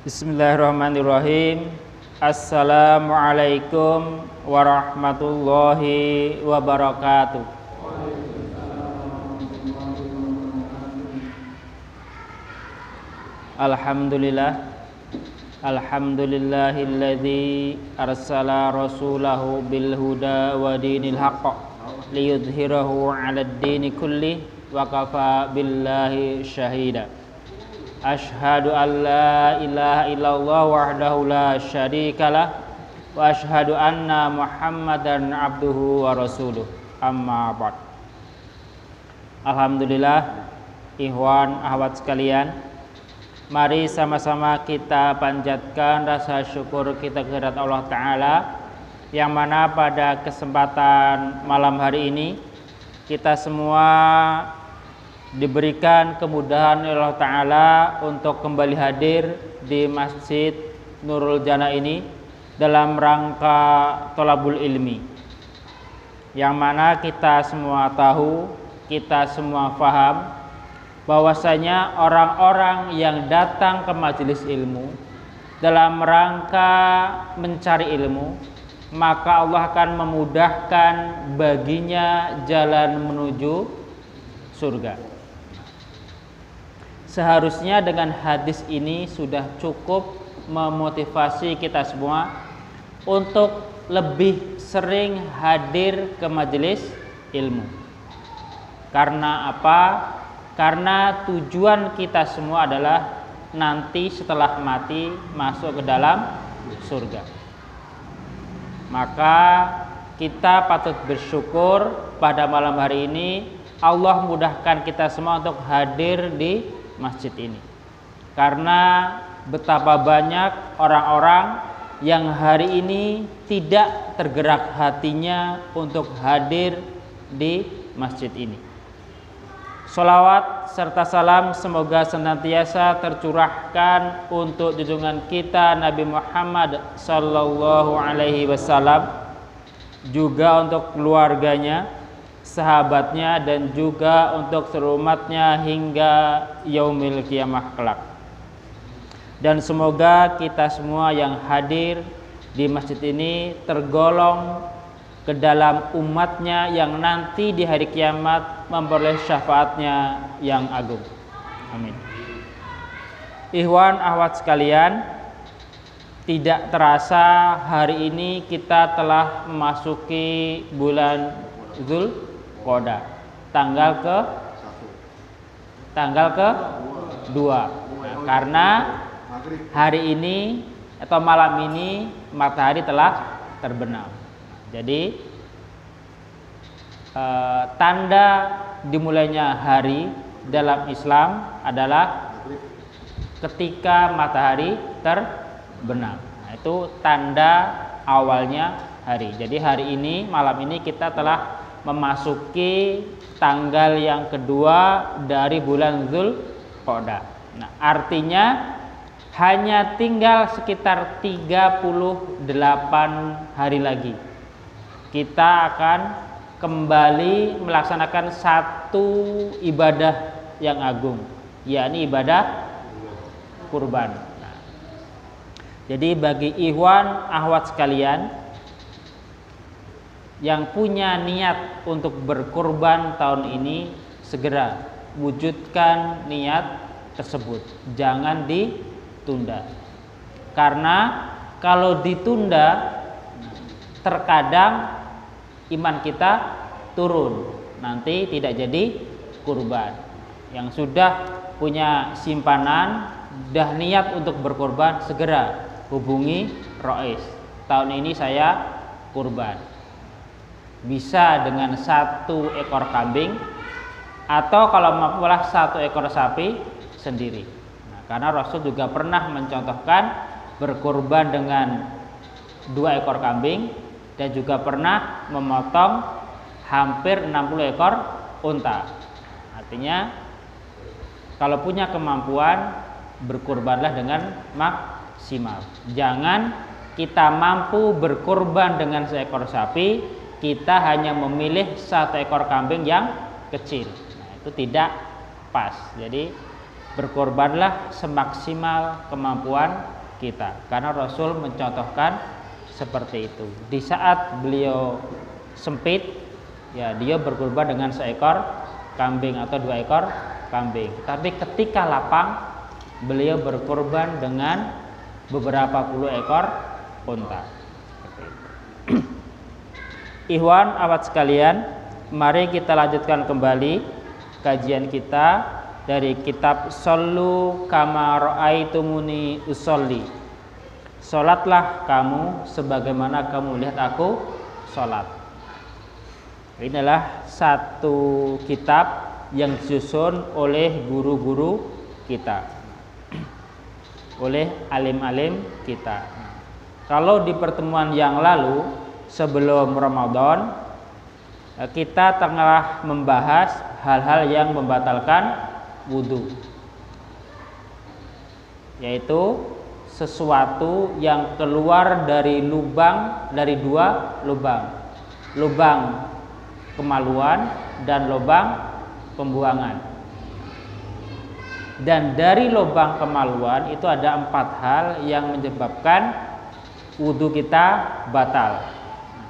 Bismillahirrahmanirrahim. Assalamualaikum warahmatullahi wabarakatuh. Alhamdulillah. Alhamdulillahilladzi arsala rasulahu bil huda wa dinil haqq liyudhhirahu 'alad dini kulli wa kafa billahi syahida. Ashhadu an la ilaha illallah wahdahu la syarikalah wa ashhadu anna Muhammadan abduhu wa rasuluh. Amma ba'd. Alhamdulillah, ikhwan akhwat sekalian, mari sama-sama kita panjatkan rasa syukur kita kehadirat Allah Ta'ala, yang mana pada kesempatan malam hari ini kita semua diberikan kemudahan oleh Allah Ta'ala untuk kembali hadir di Masjid Nurul Jannah ini dalam rangka thalabul ilmi, yang mana kita semua tahu, kita semua paham bahwasanya orang-orang yang datang ke majelis ilmu dalam rangka mencari ilmu, maka Allah akan memudahkan baginya jalan menuju surga. Seharusnya dengan hadis ini sudah cukup memotivasi kita semua untuk lebih sering hadir ke majelis ilmu. Karena apa? Karena tujuan kita semua adalah nanti setelah mati masuk ke dalam surga. Maka kita patut bersyukur pada malam hari ini Allah mudahkan kita semua untuk hadir di masjid ini, karena betapa banyak orang-orang yang hari ini tidak tergerak hatinya untuk hadir di masjid ini. Sholawat serta salam semoga senantiasa tercurahkan untuk junjungan kita Nabi Muhammad sallallahu alaihi wasallam, juga untuk keluarganya, sahabatnya, dan juga untuk seluruh umatnya hingga yaumil kiamah kelak. Dan semoga kita semua yang hadir di masjid ini tergolong ke dalam umatnya yang nanti di hari kiamat memperoleh syafaatnya yang agung. Amin. Ikhwan akhwat sekalian, tidak terasa hari ini kita telah memasuki bulan Dzulqa'dah, tanggal ke 2. Karena hari ini atau malam ini matahari telah terbenam. Jadi tanda dimulainya hari dalam Islam adalah ketika matahari terbenam. Nah, itu tanda awalnya hari. Jadi hari ini, malam ini kita telah memasuki tanggal yang kedua dari bulan Dzulqa'dah. Nah, artinya hanya tinggal sekitar 38 hari lagi kita akan kembali melaksanakan satu ibadah yang agung, yakni ibadah kurban. Nah, jadi bagi ikhwan akhwat sekalian yang punya niat untuk berkurban tahun ini, segera wujudkan niat tersebut, jangan ditunda. Karena kalau ditunda, terkadang iman kita turun, nanti tidak jadi kurban. Yang sudah punya simpanan, dah niat untuk berkurban, segera hubungi Rois. Tahun ini saya kurban. Bisa dengan 1 ekor kambing, atau kalau mampulah 1 ekor sapi sendiri. Nah, karena Rasul juga pernah mencontohkan berkurban dengan 2 ekor kambing, dan juga pernah memotong hampir 60 ekor unta. Artinya kalau punya kemampuan, berkurbanlah dengan maksimal. Jangan kita mampu berkurban dengan seekor sapi, kita hanya memilih 1 ekor kambing yang kecil. Nah, itu tidak pas. Jadi berkorbanlah semaksimal kemampuan kita, karena Rasul mencontohkan seperti itu. Di saat beliau sempit, ya dia berkorban dengan seekor kambing atau 2 ekor kambing. Tapi ketika lapang, beliau berkorban dengan beberapa puluh ekor unta. Ikhwan akhwat sekalian, mari kita lanjutkan kembali kajian kita dari kitab Shollu kama ra'aitumuni usolli. Salatlah kamu sebagaimana kamu lihat aku salat. Inilah satu kitab yang disusun oleh guru-guru kita, oleh alim-alim kita. Kalau di pertemuan yang lalu sebelum Ramadan, kita tengah membahas hal-hal yang membatalkan wudu, yaitu sesuatu yang keluar dari lubang, dari 2 lubang, lubang kemaluan dan lubang pembuangan. Dan dari lubang kemaluan itu ada 4 hal yang menyebabkan wudu kita batal.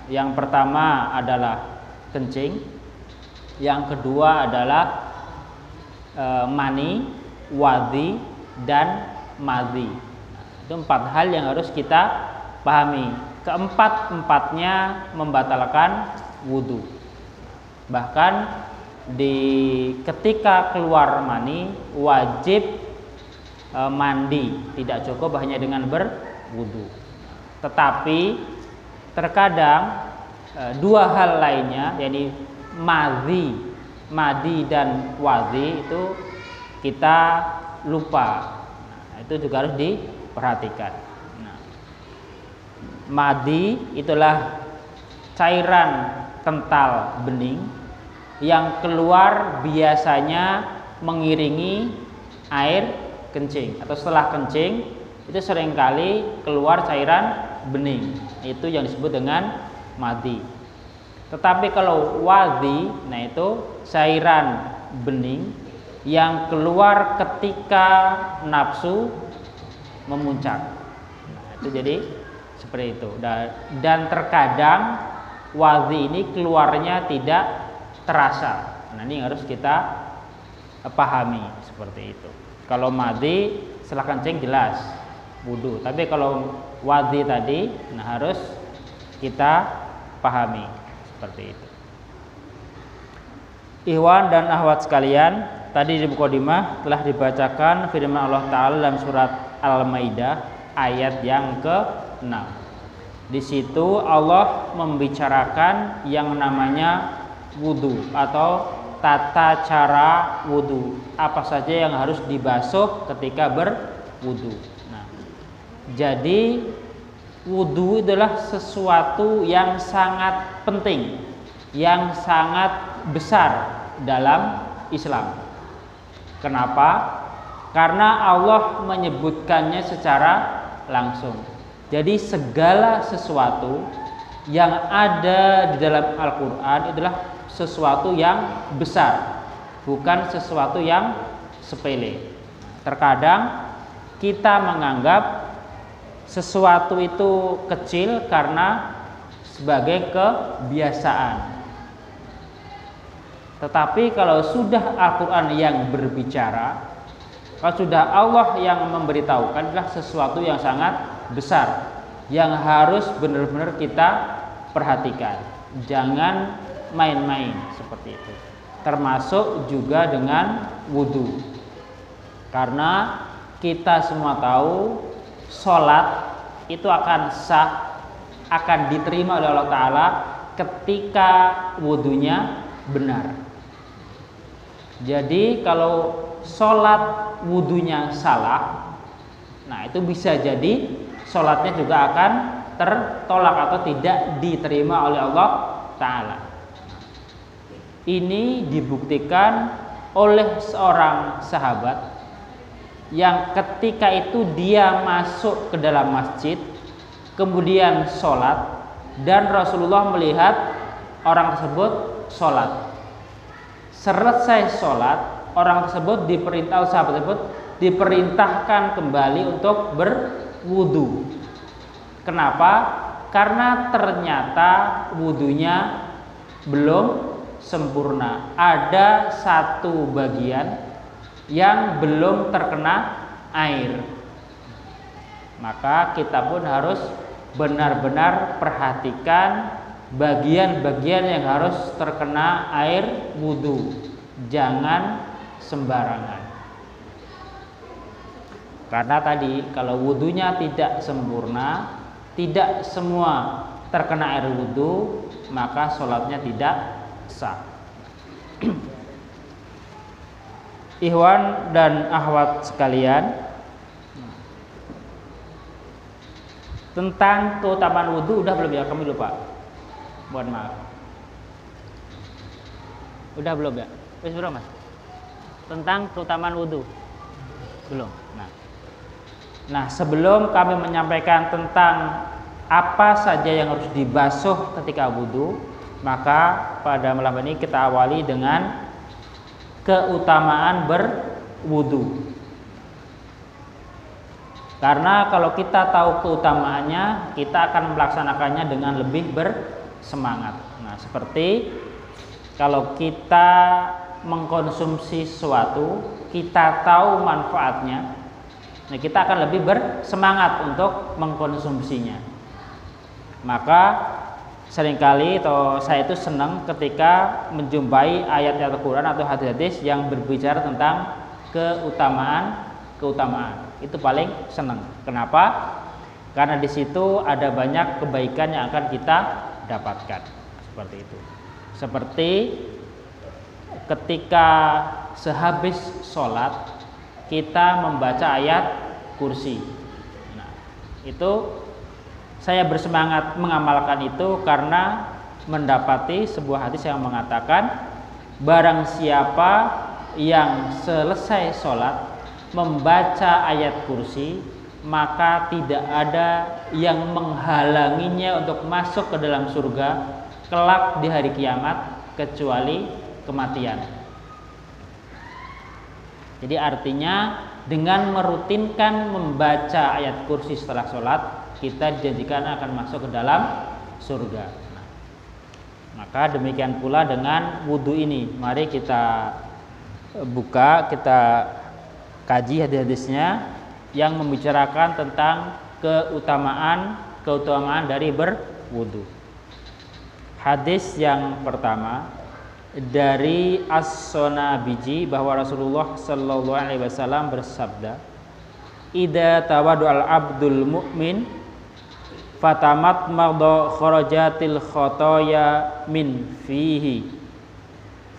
Yang pertama adalah kencing, yang kedua adalah mani, wadhi, dan madhi. Itu 4 hal yang harus kita pahami. Keempat-empatnya membatalkan wudu. Bahkan ketika keluar mani wajib mandi, tidak cukup hanya dengan berwudu. Tetapi terkadang 2 hal lainnya, yakni madi dan wadhi, itu kita lupa. Itu juga harus diperhatikan. Madi itulah cairan kental bening yang keluar biasanya mengiringi air kencing, atau setelah kencing itu seringkali keluar cairan bening, itu yang disebut dengan madi. Tetapi kalau wadhi, nah itu cairan bening yang keluar ketika nafsu memuncak. Nah, itu jadi seperti itu. Dan terkadang wadhi ini keluarnya tidak terasa. Nah, ini harus kita pahami seperti itu. Kalau madi setelah kencing jelas wudu, tapi kalau wadhi tadi, nah harus kita pahami seperti itu. Ikhwan dan akhwat sekalian, tadi di mukadimah telah dibacakan firman Allah Ta'ala dalam surat Al-Maidah ayat yang ke-6. Di situ Allah membicarakan yang namanya wudu atau tata cara wudu. Apa saja yang harus dibasuh ketika berwudu. Nah, jadi wudu adalah sesuatu yang sangat penting, yang sangat besar dalam Islam. Kenapa? Karena Allah menyebutkannya secara langsung. Jadi segala sesuatu yang ada di dalam Al-Quran adalah sesuatu yang besar, bukan sesuatu yang sepele. Terkadang kita menganggap sesuatu itu kecil karena sebagai kebiasaan. Tetapi kalau sudah Al-Quran yang berbicara, kalau sudah Allah yang memberitahukan, adalah sesuatu yang sangat besar, yang harus benar-benar kita perhatikan. Jangan main-main seperti itu. Termasuk juga dengan wudu. Karena kita semua tahu sholat itu akan sah, akan diterima oleh Allah Ta'ala ketika wudunya benar. Jadi kalau sholat wudunya salah, nah itu bisa jadi sholatnya juga akan tertolak atau tidak diterima oleh Allah Ta'ala. Ini dibuktikan oleh seorang sahabat yang ketika itu dia masuk ke dalam masjid, kemudian sholat, dan Rasulullah melihat orang tersebut sholat. Selesai sholat, orang tersebut diperintah, sahabat tersebut diperintahkan kembali untuk berwudu. Kenapa? Karena ternyata wudunya belum sempurna. Ada satu bagian yang belum terkena air. Maka kita pun harus benar-benar perhatikan bagian-bagian yang harus terkena air wudu. Jangan sembarangan. Karena tadi kalau wudunya tidak sempurna, tidak semua terkena air wudu, maka sholatnya tidak sah. Ikhwan dan akhwat sekalian, tentang keutamaan wudu udah belum ya? Kami lupa. Mohon maaf. Udah belum ya? Wis belum, Mas? Tentang keutamaan wudu. Belum. Nah, sebelum kami menyampaikan tentang apa saja yang harus dibasuh ketika wudu, maka pada malam ini kita awali dengan keutamaan berwudu. Karena kalau kita tahu keutamaannya, kita akan melaksanakannya dengan lebih bersemangat. Nah, seperti kalau kita mengkonsumsi sesuatu, kita tahu manfaatnya, nah kita akan lebih bersemangat untuk mengkonsumsinya. Maka seringkali atau saya itu senang ketika menjumpai ayat-ayat Al-Quran atau hadis-hadis yang berbicara tentang keutamaan. Itu paling senang. Kenapa? Karena di situ ada banyak kebaikan yang akan kita dapatkan. Seperti itu. Seperti ketika sehabis sholat kita membaca ayat kursi. Nah, itu saya bersemangat mengamalkan itu karena mendapati sebuah hadis yang mengatakan barang siapa yang selesai sholat membaca ayat kursi, maka tidak ada yang menghalanginya untuk masuk ke dalam surga kelak di hari kiamat kecuali kematian. Jadi artinya dengan merutinkan membaca ayat kursi setelah sholat, kita dijanjikan akan masuk ke dalam surga. Maka demikian pula dengan wudhu ini. Mari kita buka, kita kaji hadis-hadisnya yang membicarakan tentang keutamaan dari berwudu. Hadis yang pertama dari As-Sonabiji bahwa Rasulullah sallallahu alaihi wasallam bersabda, "Idza tawaddu'al abdul mu'min fatamat madha kharajatil khotoya min fihi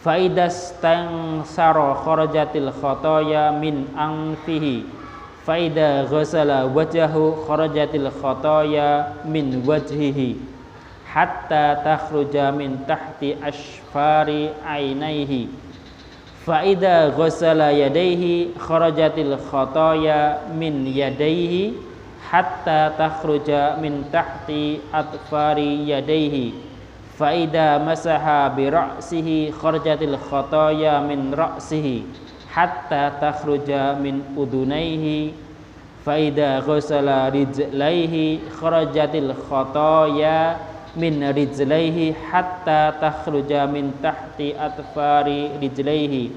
faidas tangsara kharajatil khotoya min anfihi faida ghasala wajhahu kharajatil khotoya min wajhihi hatta takhruja min tahti ashfari ainaihi faida ghasala yadaihi kharajatil khotoya min yadaihi hatta takhruja min tahti atfari yadaihi faida masaha bi ra'sihi kharajatil khotoya min ra'sihi hatta takhruja min udunaihi faida ghasala rijlaihi kharajatil khotoya min rijlaihi hatta takhruja min tahti atfari rijlaihi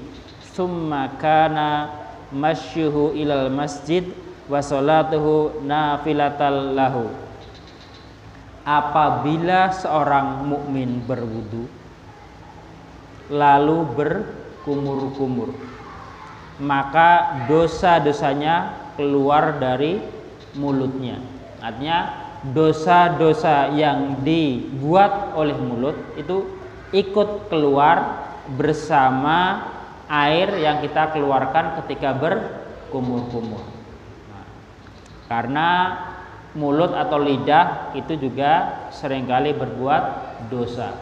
summa kana masyuhu ilal masjid wa salatuhu nafilatal lahu. Apabila seorang mukmin berwudu lalu berkumur-kumur, maka dosa-dosanya keluar dari mulutnya. Artinya dosa-dosa yang dibuat oleh mulut itu ikut keluar bersama air yang kita keluarkan ketika berkumur-kumur. Nah, karena mulut atau lidah itu juga seringkali berbuat dosa.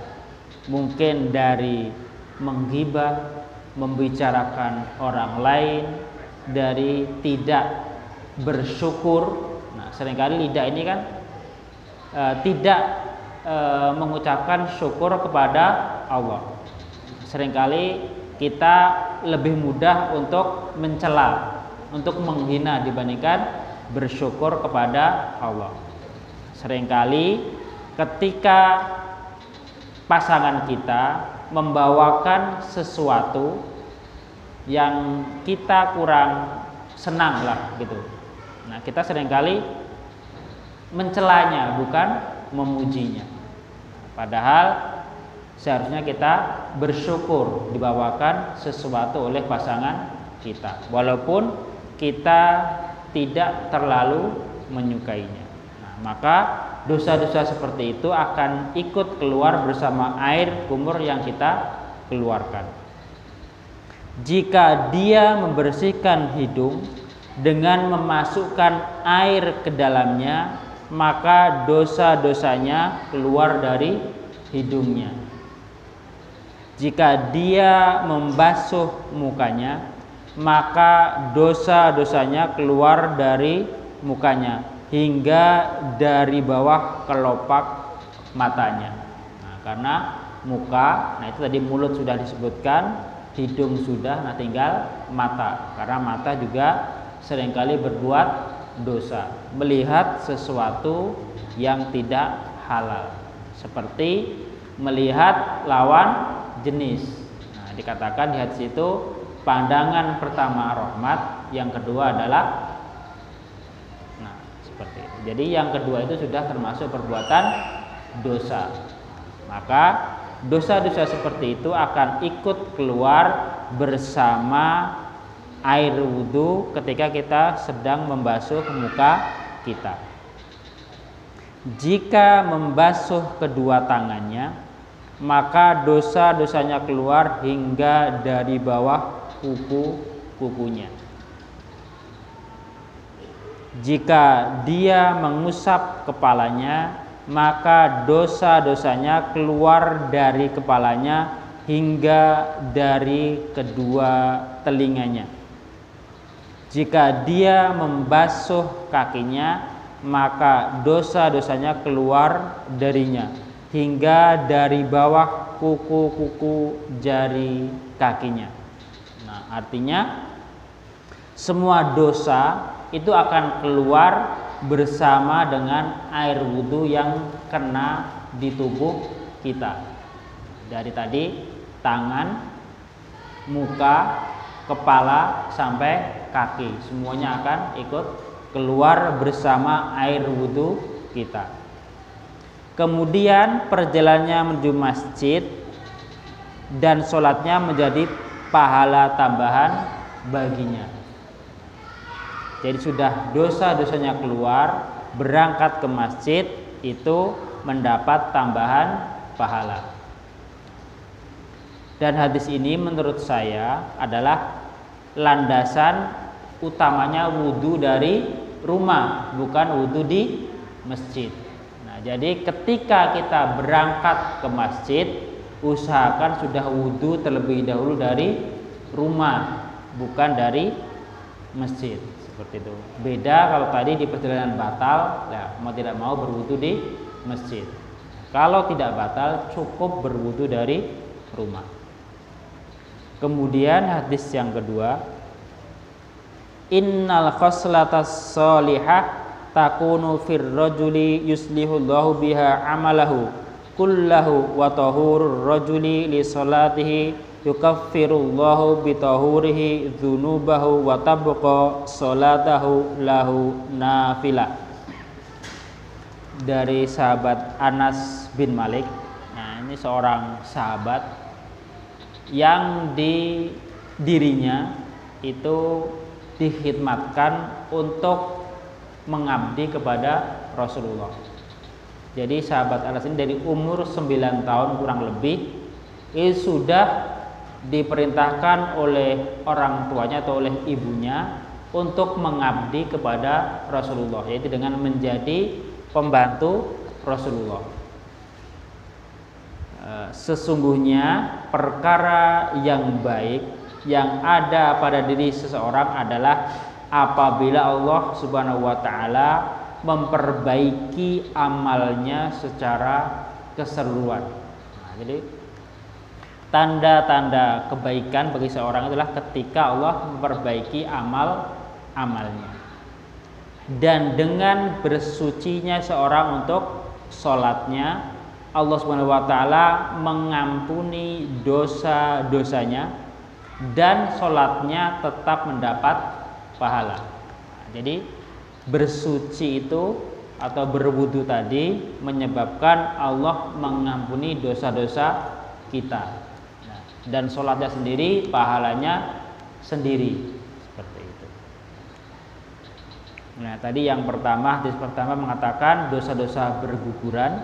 Mungkin dari menggibah, membicarakan orang lain, dari tidak bersyukur. Nah, seringkali lidah ini kan tidak mengucapkan syukur kepada Allah. Seringkali kita lebih mudah untuk mencela untuk menghina dibandingkan bersyukur kepada Allah. Seringkali ketika pasangan kita membawakan sesuatu yang kita kurang senang lah gitu, nah kita seringkali mencelanya bukan memujinya. Padahal seharusnya kita bersyukur dibawakan sesuatu oleh pasangan kita, walaupun kita tidak terlalu menyukainya. Nah, maka dosa-dosa seperti itu akan ikut keluar bersama air kumur yang kita keluarkan. Jika dia membersihkan hidung dengan memasukkan air ke dalamnya, maka dosa-dosanya keluar dari hidungnya. Jika dia membasuh mukanya, maka dosa-dosanya keluar dari mukanya hingga dari bawah kelopak matanya. Nah, karena muka, nah itu tadi mulut sudah disebutkan, hidung sudah, nah tinggal mata. Karena mata juga seringkali berbuat dosa, melihat sesuatu yang tidak halal, seperti melihat lawan jenis. Nah, dikatakan di hadis itu pandangan pertama rahmat, yang kedua adalah, nah seperti itu. Jadi yang kedua itu sudah termasuk perbuatan dosa. Maka dosa-dosa seperti itu akan ikut keluar bersama air wudhu ketika kita sedang membasuh muka kita. Jika membasuh kedua tangannya, maka dosa-dosanya keluar hingga dari bawah kuku-kukunya. Jika dia mengusap kepalanya, maka dosa-dosanya keluar dari kepalanya hingga dari kedua telinganya. Jika dia membasuh kakinya, maka dosa-dosanya keluar darinya hingga dari bawah kuku-kuku jari kakinya. Nah, artinya semua dosa itu akan keluar bersama dengan air wudhu yang kena di tubuh kita. Dari tadi tangan, muka, kepala sampai kaki, semuanya akan ikut keluar bersama air wudhu kita. Kemudian perjalanannya menuju masjid dan sholatnya menjadi pahala tambahan baginya. Jadi sudah dosa-dosanya keluar, berangkat ke masjid itu mendapat tambahan pahala. Dan hadis ini menurut saya adalah landasan utamanya wudhu dari rumah, bukan wudhu di masjid. Nah, jadi ketika kita berangkat ke masjid, usahakan sudah wudhu terlebih dahulu dari rumah, bukan dari masjid. Seperti itu. Beda kalau tadi di perjalanan batal, ya, mau tidak mau berwudu di masjid. Kalau tidak batal, cukup berwudu dari rumah. Kemudian hadis yang kedua, innal khoslatas sholihah takunu fir rajuli yuslihullahu biha amalahu kullahu wa tahurur rajuli li sholatihi yukaffirullahu bitahurihi dzunubahu wa tabqa sholatahu lahu nafilah. Dari sahabat Anas bin Malik. Nah, ini seorang sahabat yang di dirinya itu dikhidmatkan untuk mengabdi kepada Rasulullah. Jadi sahabat Anas ini dari umur 9 tahun kurang lebih ini sudah diperintahkan oleh orang tuanya atau oleh ibunya untuk mengabdi kepada Rasulullah, yaitu dengan menjadi pembantu Rasulullah. Sesungguhnya perkara yang baik yang ada pada diri seseorang adalah apabila Allah Subhanahu wa taala memperbaiki amalnya secara keseluruhan. Nah, jadi tanda-tanda kebaikan bagi seorang adalah ketika Allah memperbaiki amal amalnya. Dan dengan bersucinya seorang untuk sholatnya, Allah Subhanahu wa taala mengampuni dosa-dosanya dan sholatnya tetap mendapat pahala. Jadi bersuci itu atau berwudu tadi menyebabkan Allah mengampuni dosa-dosa kita. Dan sholatnya sendiri pahalanya sendiri. Seperti itu. Nah, tadi yang pertama, hadis pertama mengatakan dosa-dosa berguguran.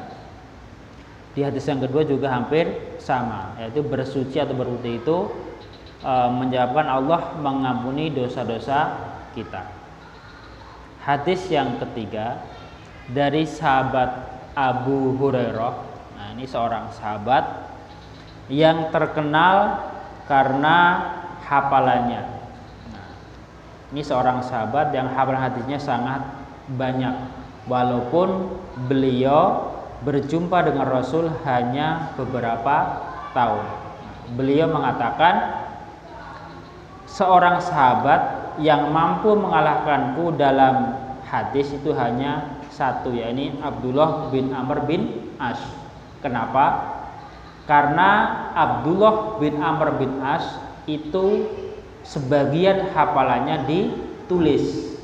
Di hadis yang kedua juga hampir sama, yaitu bersuci atau berwudu itu menyebabkan Allah mengampuni dosa-dosa kita. Hadis yang ketiga dari sahabat Abu Hurairah. Nah, ini seorang sahabat yang terkenal karena hafalannya. Nah, ini seorang sahabat yang hafalan hadisnya sangat banyak, walaupun beliau berjumpa dengan Rasul hanya beberapa tahun. Beliau mengatakan, seorang sahabat yang mampu mengalahkanku dalam hadis itu hanya satu, yakni Abdullah bin Amr bin As. Kenapa? Karena Abdullah bin Amr bin As itu sebagian hafalannya ditulis.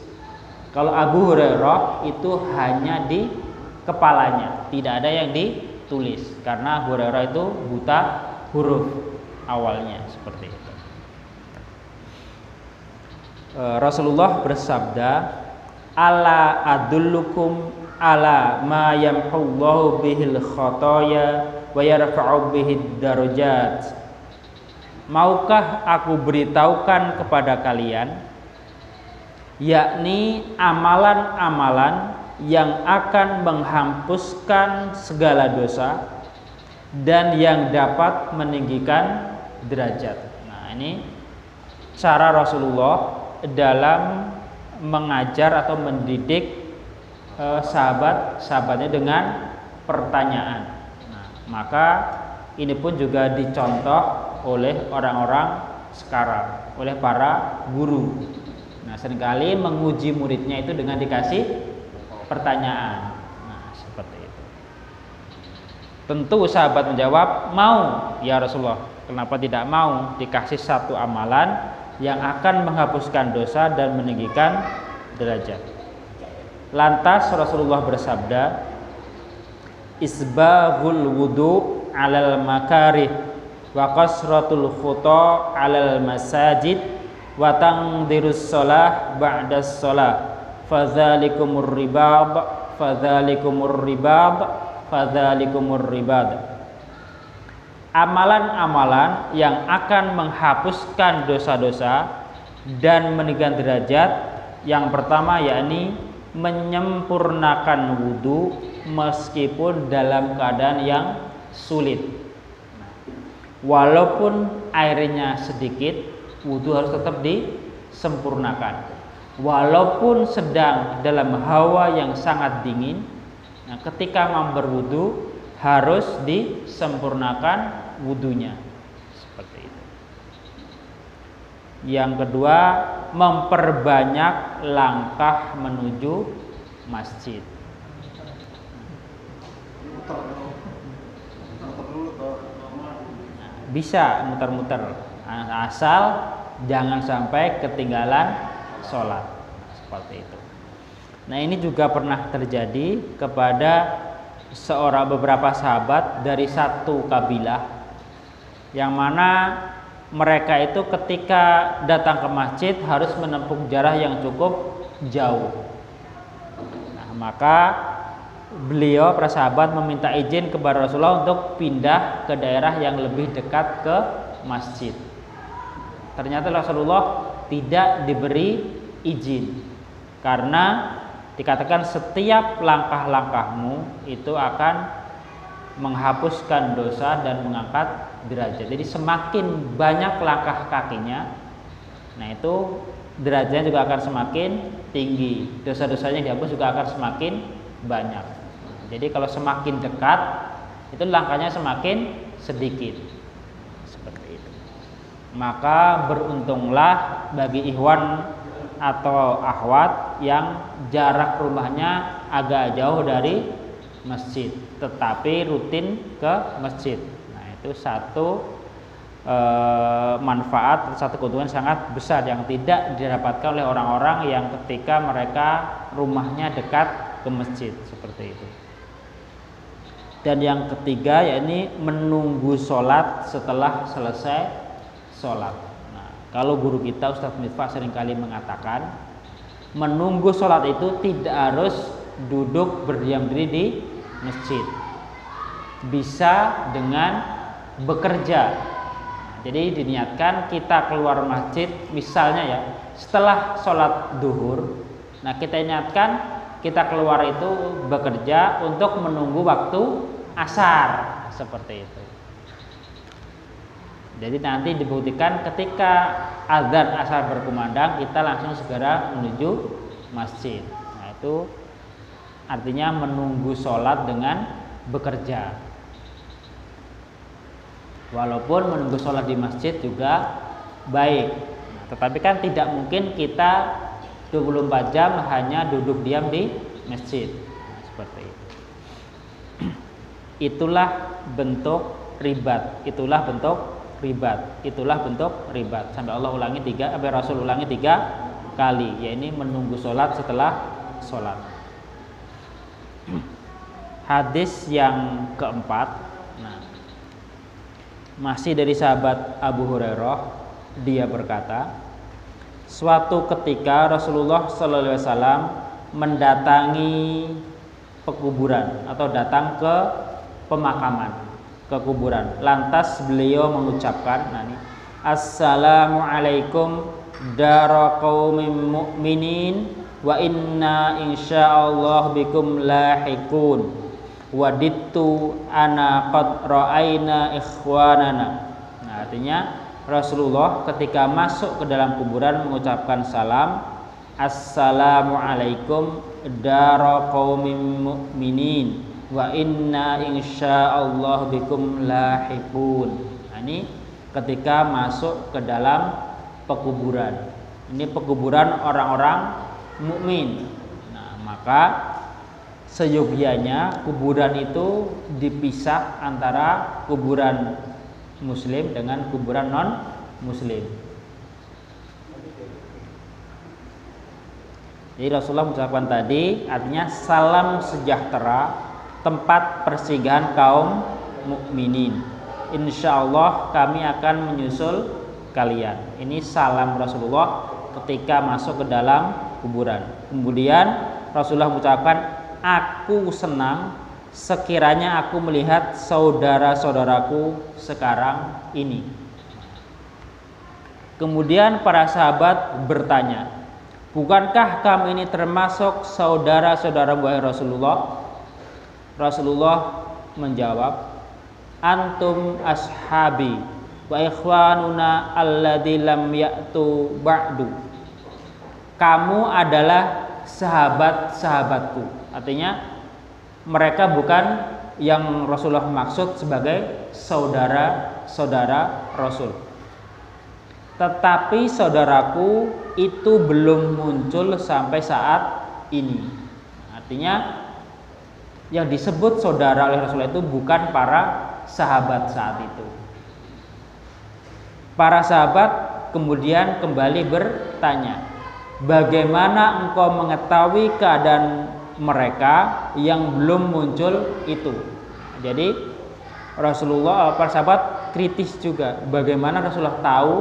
Kalau Abu Hurairah itu hanya di kepalanya, tidak ada yang ditulis, karena Abu Hurairah itu buta huruf awalnya, seperti itu. Rasulullah bersabda, ala adullukum ala ma yamhullahu bihil khotoya wa yarfa'u bihid darajat. Maukah aku beritahukan kepada kalian, yakni amalan-amalan yang akan menghapuskan segala dosa dan yang dapat meninggikan derajat. Nah, ini cara Rasulullah dalam mengajar atau mendidik sahabatnya dengan pertanyaan. Nah, maka ini pun juga dicontoh oleh orang-orang sekarang, oleh para guru. Nah, seringkali menguji muridnya itu dengan dikasih pertanyaan. Nah, seperti itu. Tentu sahabat menjawab, mau ya Rasulullah. Kenapa tidak mau? Dikasih satu amalan yang akan menghapuskan dosa dan meninggikan derajat. Lantas Rasulullah bersabda, isbaghul wudu alal makarih wa qasratul khuta alal masajid wa tangdirus shalah ba'das shalah fadzalikumur ribad fadzalikumur ribad fadzalikumur ribad. Amalan-amalan yang akan menghapuskan dosa-dosa dan meninggikan derajat, yang pertama yakni menyempurnakan wudu meskipun dalam keadaan yang sulit. Walaupun airnya sedikit, wudu harus tetap disempurnakan. Walaupun sedang dalam hawa yang sangat dingin, nah, ketika mau berwudu harus disempurnakan wudunya. Seperti itu. Yang kedua, memperbanyak langkah menuju masjid. Bisa muter-muter, asal jangan sampai ketinggalan sholat. Seperti itu. Nah, ini juga pernah terjadi kepada beberapa sahabat dari satu kabilah, yang mana mereka itu ketika datang ke masjid harus menempuh jarak yang cukup jauh. Nah, maka beliau para sahabat meminta izin kepada Rasulullah untuk pindah ke daerah yang lebih dekat ke masjid. Ternyata Rasulullah tidak diberi izin, karena dikatakan setiap langkah-langkahmu itu akan menghapuskan dosa dan mengangkat derajat. Jadi semakin banyak langkah kakinya, nah itu derajatnya juga akan semakin tinggi. Dosa-dosanya dihapus juga akan semakin banyak. Jadi kalau semakin dekat, itu langkahnya semakin sedikit. Seperti itu. Maka beruntunglah bagi ikhwan atau akhwat yang jarak rumahnya agak jauh dari masjid tetapi rutin ke masjid. Nah, itu satu manfaat, satu keuntungan sangat besar yang tidak didapatkan oleh orang-orang yang ketika mereka rumahnya dekat ke masjid seperti itu. Dan yang ketiga yakni menunggu sholat setelah selesai sholat. Nah, kalau guru kita Ustadz Mitfah seringkali mengatakan menunggu sholat itu tidak harus duduk berdiam diri di masjid, bisa dengan bekerja. Jadi diniatkan kita keluar masjid misalnya ya setelah sholat duhur. Nah, kita niatkan kita keluar itu bekerja untuk menunggu waktu asar seperti itu. Jadi nanti dibuktikan ketika azan asar berkumandang kita langsung segera menuju masjid. Nah, itu artinya menunggu sholat dengan bekerja. Walaupun menunggu sholat di masjid juga baik. Nah, tetapi kan tidak mungkin kita 24 jam hanya duduk diam di masjid. Nah, seperti itu. Itulah bentuk ribat. Itulah bentuk ribat. Itulah bentuk ribat. Sampai Allah ulangi sampai Rasul ulangi 3 kali. Yaitu menunggu sholat setelah sholat. Hadis yang keempat. Masih dari sahabat Abu Hurairah, dia berkata, suatu ketika Rasulullah Sallallahu Alaihi Wasallam mendatangi pekuburan atau datang ke pemakaman, ke kuburan. Lantas beliau mengucapkan, Assalamualaikum dara qaumin mu'minin wa inna insyaallah bikum lahiqun. Wadittu ana qad ra'aina ikhwanana. Nah, artinya Rasulullah ketika masuk ke dalam kuburan mengucapkan salam, Assalamualaikum dara qaumin mu'minin wa inna insyaallah bikum lahiqun. Nah, ini ketika masuk ke dalam pekuburan. Ini pekuburan orang-orang mukmin. Nah, maka seyogyanya kuburan itu dipisah antara kuburan muslim dengan kuburan non muslim. Jadi Rasulullah mengucapkan tadi artinya salam sejahtera tempat persinggahan kaum mukminin. Insyaallah kami akan menyusul kalian. Ini salam Rasulullah ketika masuk ke dalam kuburan. Kemudian Rasulullah mengucapkan, aku senang sekiranya aku melihat saudara-saudaraku sekarang ini. Kemudian para sahabat bertanya, bukankah kami ini termasuk saudara-saudara wahai Rasulullah? Rasulullah menjawab, antum ashabi wa ikhwanuna alladzi lam ya'tu ba'du. Kamu adalah sahabat-sahabatku. Artinya mereka bukan yang Rasulullah maksud sebagai saudara-saudara Rasul, tetapi saudaraku itu belum muncul sampai saat ini. Artinya yang disebut saudara oleh Rasulullah itu bukan para sahabat saat itu. Para sahabat kemudian kembali bertanya, bagaimana engkau mengetahui keadaan mereka yang belum muncul itu? Jadi Rasulullah, para sahabat kritis juga, bagaimana Rasulullah tahu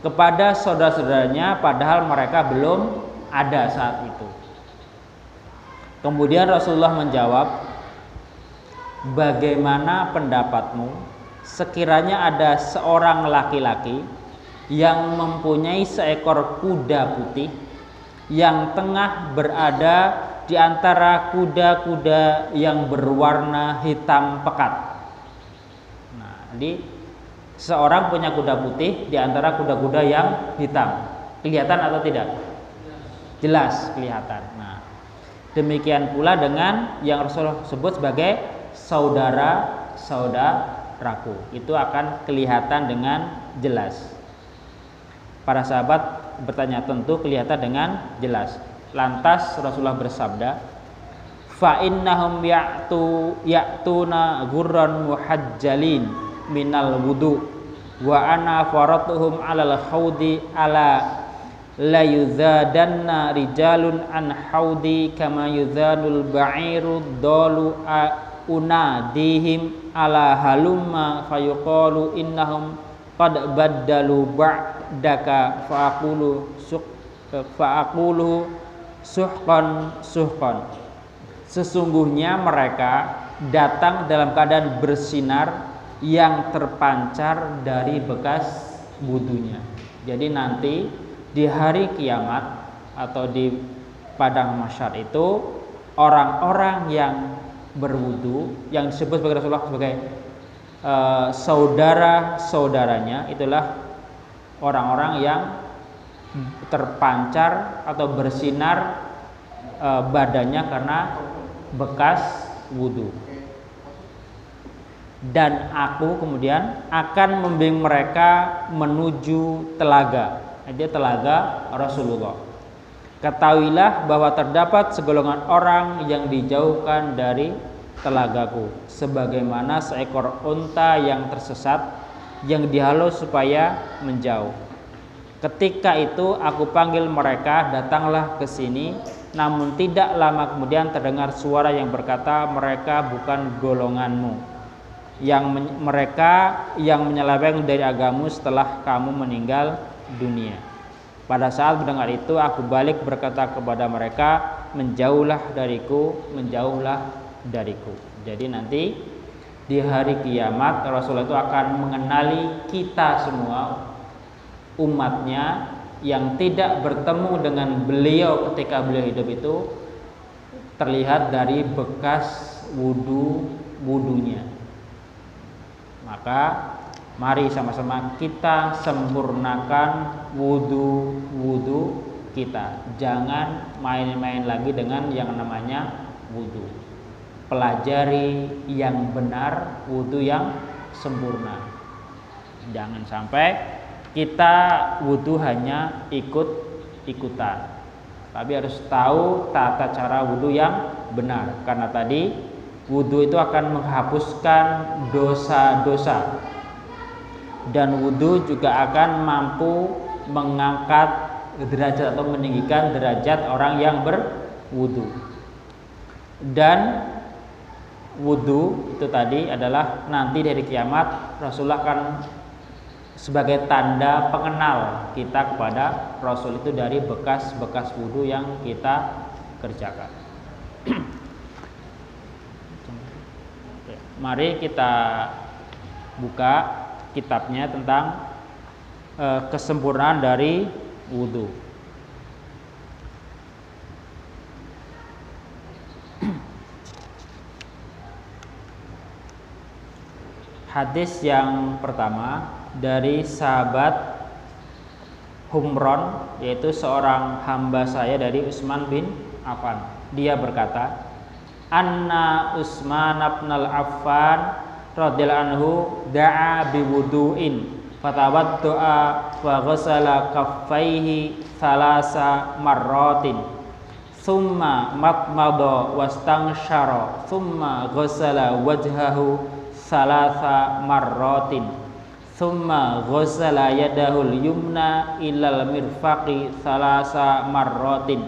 kepada saudara-saudaranya padahal mereka belum ada saat itu. Kemudian Rasulullah menjawab, bagaimana pendapatmu sekiranya ada seorang laki-laki yang mempunyai seekor kuda putih yang tengah berada di antara kuda-kuda yang berwarna hitam pekat. Nah, jadi seorang punya kuda putih di antara kuda-kuda yang hitam. Kelihatan atau tidak? Jelas kelihatan. Nah, demikian pula dengan yang Rasulullah sebut sebagai saudara-saudaraku. Itu akan kelihatan dengan jelas. Para sahabat bertanya tentu kelihatan dengan jelas. Lantas Rasulullah bersabda, fa innahum ya'tuna ghurran muhajjalin minal wudu wa ana faratuhum alal haudi ala la yuzadanna rijalun an haudi kama yuzanul ba'iru dalu unadihim ala halumma fayuqalu innahum qad baddalu ba'daka fa'aqulu suhqan. Sesungguhnya mereka datang dalam keadaan bersinar yang terpancar dari bekas wudunya. Jadi nanti di hari kiamat atau di padang mahsyar itu orang-orang yang berwudu, yang disebut sebagai Rasulullah sebagai saudara-saudaranya, itulah orang-orang yang terpancar atau bersinar badannya karena bekas wudu. Dan aku kemudian akan membimbing mereka menuju telaga. Dia telaga Rasulullah. Ketahuilah bahwa terdapat segolongan orang yang dijauhkan dari telagaku, sebagaimana seekor unta yang tersesat yang dihalau supaya menjauh. Ketika itu aku panggil mereka, datanglah ke sini. Namun tidak lama kemudian terdengar suara yang berkata, mereka bukan golonganmu, mereka yang menyeleweng dari agamamu setelah kamu meninggal dunia. Pada saat mendengar itu aku balik berkata kepada mereka, menjauhlah dariku, menjauhlah dariku. Jadi nanti di hari kiamat Rasulullah itu akan mengenali kita semua, umatnya yang tidak bertemu dengan beliau ketika beliau hidup itu, terlihat dari bekas wudunya. Maka mari sama-sama kita sempurnakan wudu kita. Jangan main-main lagi dengan yang namanya wudu. Pelajari yang benar, wudu yang sempurna. Jangan sampai kita wudu hanya ikut-ikutan, tapi harus tahu tata cara wudu yang benar. Karena tadi wudu itu akan menghapuskan dosa-dosa, dan wudu juga akan mampu mengangkat derajat atau meninggikan derajat orang yang berwudu. Dan wudu itu tadi adalah nanti dari kiamat Rasulullah akan sebagai tanda pengenal kita kepada Rasul itu dari bekas-bekas wudu yang kita kerjakan. Mari kita buka kitabnya tentang kesempurnaan dari wudu. Hadis yang pertama dari sahabat Humron, yaitu seorang hamba saya dari Utsman bin Affan. Dia berkata, anna Utsman bin Affan radhiyallahu anhu da'a biwudu'in fatawadda'a wa ghassala kaffaihi thalasa marratin thumma matmada wastanshara thumma ghassala wajhahu thalatha marratin thumma ghassala yadahul yumna ilal mirfaqi thalasa marratin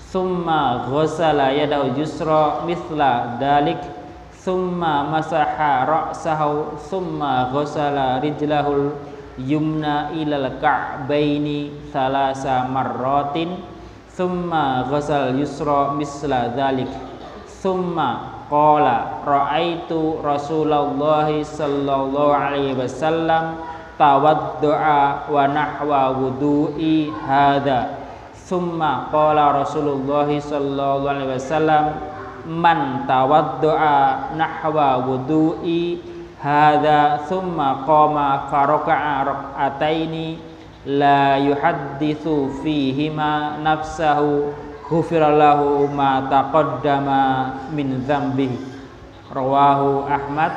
thumma ghassala yadahul yusra mithla dalik thumma masaha ra'sahu thumma ghassala rijlahul yumna ilal ka'baini thalasa marratin thumma ghassala yusra mithla dalik thumma qala ra'aitu Rasulullah sallallahu alaihi wasallam tawaddu'a wa nahwa wudu'i hadza. Thumma qala Rasulullah sallallahu alaihi wasallam man tawaddu'a nahwa wudu'i hadza thumma qama faraka'a rak'ataini la yuhadditsu fihima nafsahu ghufirallahu ma taqaddama min dzambihi. Rawahu Ahmad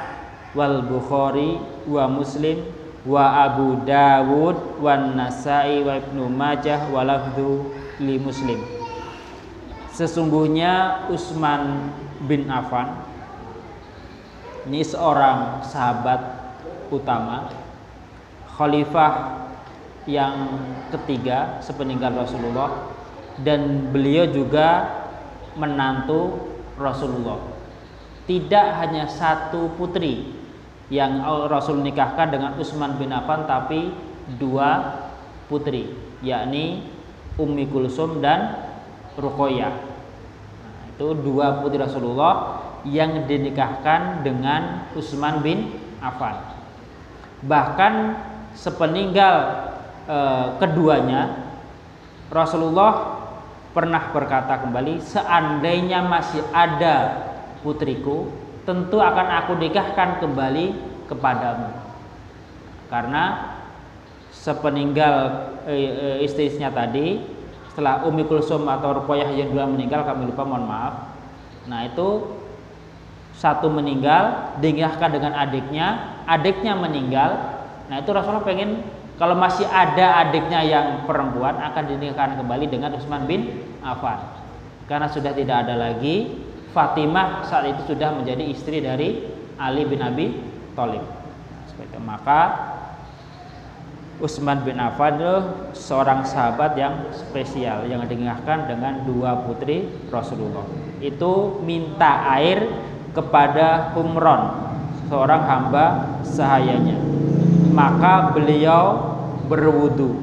wal Bukhari wa Muslim wa Abu Dawud wan Nasa'i wa Ibnu Majah wa lafdhu li Muslim. Sesungguhnya Utsman bin Affan ini seorang sahabat utama, khalifah yang ketiga sepeninggal Rasulullah, dan beliau juga menantu Rasulullah. Tidak hanya satu putri yang Rasul nikahkan dengan Utsman bin Affan, tapi dua putri, yakni Ummi Kulsum dan Ruqayyah. Nah, itu dua putri Rasulullah yang dinikahkan dengan Utsman bin Affan. Bahkan sepeninggal keduanya, Rasulullah pernah berkata kembali, seandainya masih ada putriku, tentu akan aku nikahkan kembali kepadamu. Karena sepeninggal istri-istrinya tadi, setelah Ummi Kulsum atau Ruqayyah yang dua meninggal, kami lupa, mohon maaf. Nah, itu satu meninggal, dinikahkan dengan adiknya meninggal. Nah, itu Rasulullah pengen kalau masih ada adiknya yang perempuan akan dinikahkan kembali dengan Utsman bin Affan. Karena sudah tidak ada lagi, Fatimah saat itu sudah menjadi istri dari Ali bin Abi Thalib. Maka Utsman bin Affan itu seorang sahabat yang spesial yang dinikahkan dengan dua putri Rasulullah. Itu minta air kepada Humron, seorang hamba sahayanya. Maka beliau berwudu.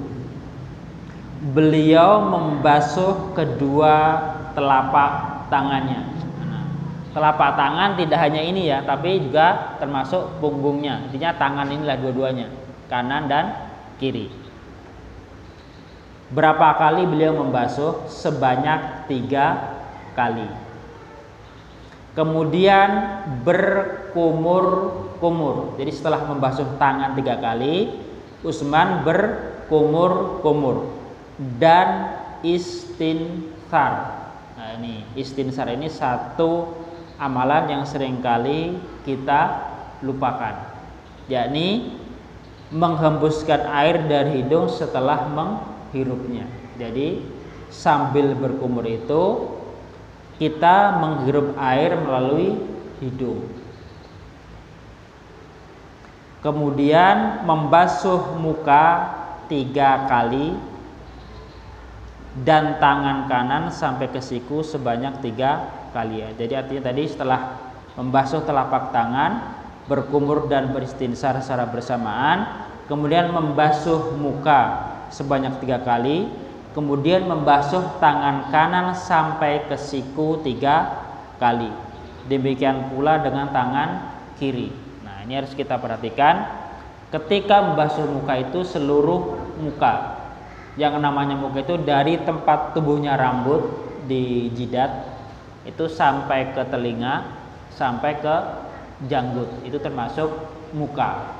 Beliau membasuh kedua telapak tangannya. Nah, telapak tangan tidak hanya ini ya, tapi juga termasuk punggungnya. Intinya tangan inilah dua-duanya, kanan dan kiri. Berapa kali beliau membasuh? Sebanyak 3 kali. Kemudian berkumur-kumur. Jadi setelah membasuh tangan 3 kali, Utsman berkumur-kumur dan istinsar. Nah, ini istinsar ini satu amalan yang seringkali kita lupakan, yakni menghembuskan air dari hidung setelah menghirupnya. Jadi sambil berkumur itu kita menghirup air melalui hidung. Kemudian membasuh muka 3 kali dan tangan kanan sampai ke siku sebanyak 3 kali ya. Jadi artinya tadi setelah membasuh telapak tangan, berkumur dan beristinsar secara bersamaan, kemudian membasuh muka sebanyak 3 kali, kemudian membasuh tangan kanan sampai ke siku 3 kali. Demikian pula dengan tangan kiri. Nah, ini harus kita perhatikan. Ketika membasuh muka itu seluruh muka. Yang namanya muka itu dari tempat tubuhnya rambut di jidat itu sampai ke telinga, sampai ke janggut. Itu termasuk muka.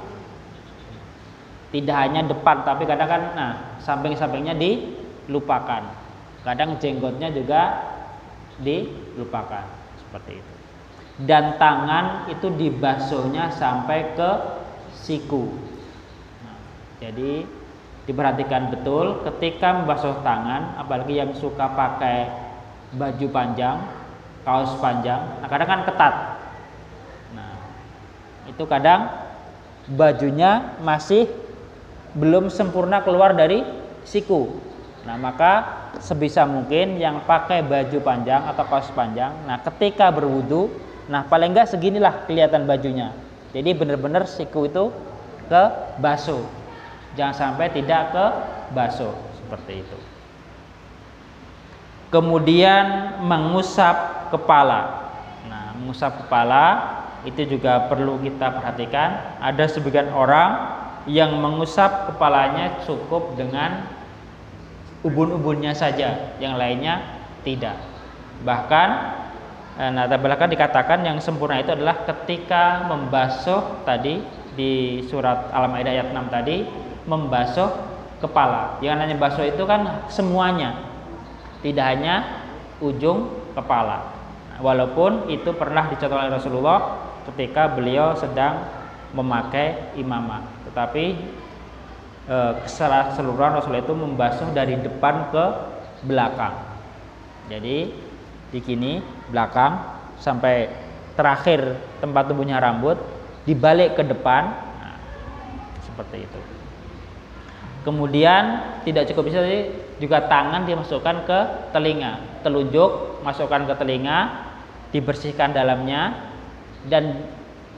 Tidak hanya depan, tapi kadang kan samping-sampingnya dilupakan. Kadang jenggotnya juga dilupakan, seperti itu. Dan tangan itu dibasuhnya sampai ke siku. Nah, jadi diperhatikan betul ketika membasuh tangan, apalagi yang suka pakai baju panjang, kaos panjang, kadang kan ketat. Nah, itu kadang bajunya masih belum sempurna keluar dari siku. Nah, maka sebisa mungkin yang pakai baju panjang atau kaos panjang, nah ketika berwudu, nah paling enggak seginilah kelihatan bajunya. Jadi benar-benar siku itu ke basuh. Jangan sampai tidak ke basuh, seperti itu. Kemudian mengusap kepala. Nah, mengusap kepala itu juga perlu kita perhatikan. Ada sebagian orang yang mengusap kepalanya cukup dengan ubun-ubunnya saja, yang lainnya tidak. Bahkan bahkan dikatakan yang sempurna itu adalah ketika membasuh tadi di surat Al-Maidah ayat 6 tadi, membasuh kepala. Yang hanya basuh itu kan semuanya, tidak hanya ujung kepala. Walaupun itu pernah dicontohkan oleh Rasulullah ketika beliau sedang memakai imamah. Tetapi secara keseluruhan Rasulullah itu membasuh dari depan ke belakang. Jadi di sini belakang sampai terakhir tempat tumbuhnya rambut, dibalik ke depan, nah, seperti itu. Kemudian tidak cukup bisa, juga tangan dimasukkan ke telinga, telunjuk masukkan ke telinga, dibersihkan dalamnya, dan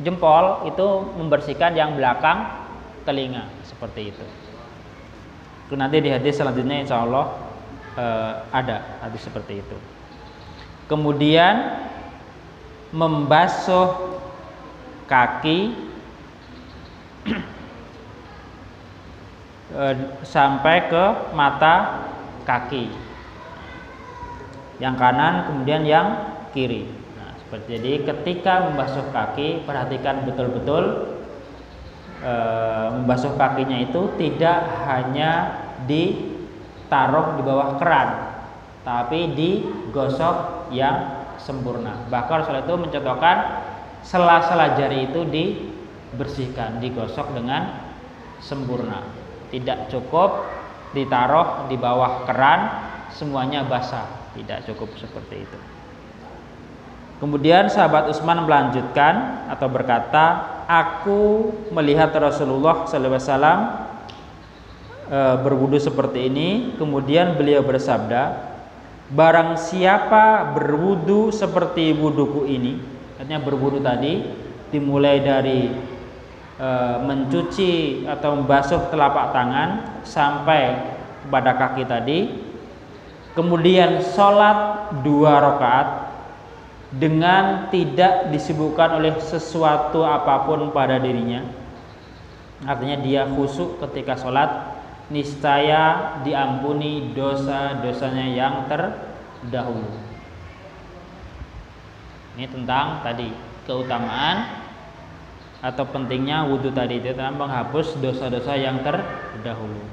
jempol itu membersihkan yang belakang telinga, seperti itu. Nanti di hadis selanjutnya insya Allah ada hadis seperti itu. Kemudian membasuh kaki sampai ke mata kaki, yang kanan kemudian yang kiri. Nah, seperti jadi ketika membasuh kaki, perhatikan betul-betul membasuh kakinya itu tidak hanya ditaruh di bawah keran, tapi digosok yang sempurna. Bahkan Rasulullah itu mencontohkan sela-sela jari itu dibersihkan, digosok dengan sempurna. Tidak cukup ditaruh di bawah keran semuanya basah, tidak cukup seperti itu. Kemudian sahabat Utsman melanjutkan atau berkata, aku melihat Rasulullah SAW berwudu seperti ini. Kemudian beliau bersabda, barang siapa berwudu seperti wuduku ini, artinya berwudu tadi dimulai dari mencuci atau membasuh telapak tangan sampai pada kaki tadi, kemudian sholat 2 rakaat dengan tidak disibukkan oleh sesuatu apapun pada dirinya, artinya dia khusyuk ketika sholat, niscaya diampuni dosa-dosanya yang terdahulu. Ini tentang tadi keutamaan atau pentingnya wudhu tadi itu tentang menghapus dosa-dosa yang terdahulu.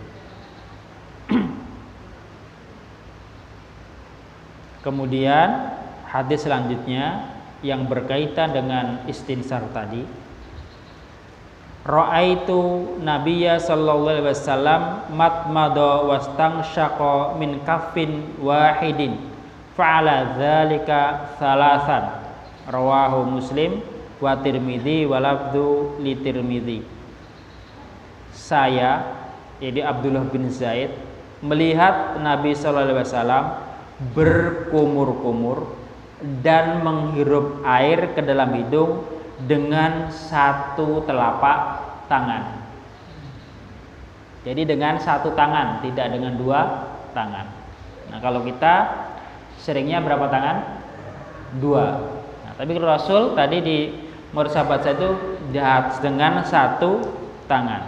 Kemudian hadis selanjutnya yang berkaitan dengan istinsar tadi. Ra'aitu Nabiyya sallallahu alaihi wasallam matmada wastanshaqa min kaffin wahidin fa'ala dzalika thalathan. Rawahu Muslim wa Tirmidzi wa lafdzu li Tirmidzi. Saya, jadi Abdullah bin Zaid, melihat Nabi sallallahu alaihi wasallam berkumur-kumur dan menghirup air ke dalam hidung dengan 1 telapak tangan. Jadi dengan 1 tangan, tidak dengan 2 tangan. Nah, kalau kita seringnya berapa tangan? 2. Nah, tapi Rasul tadi di menurut sahabat saya itu dengan 1 tangan.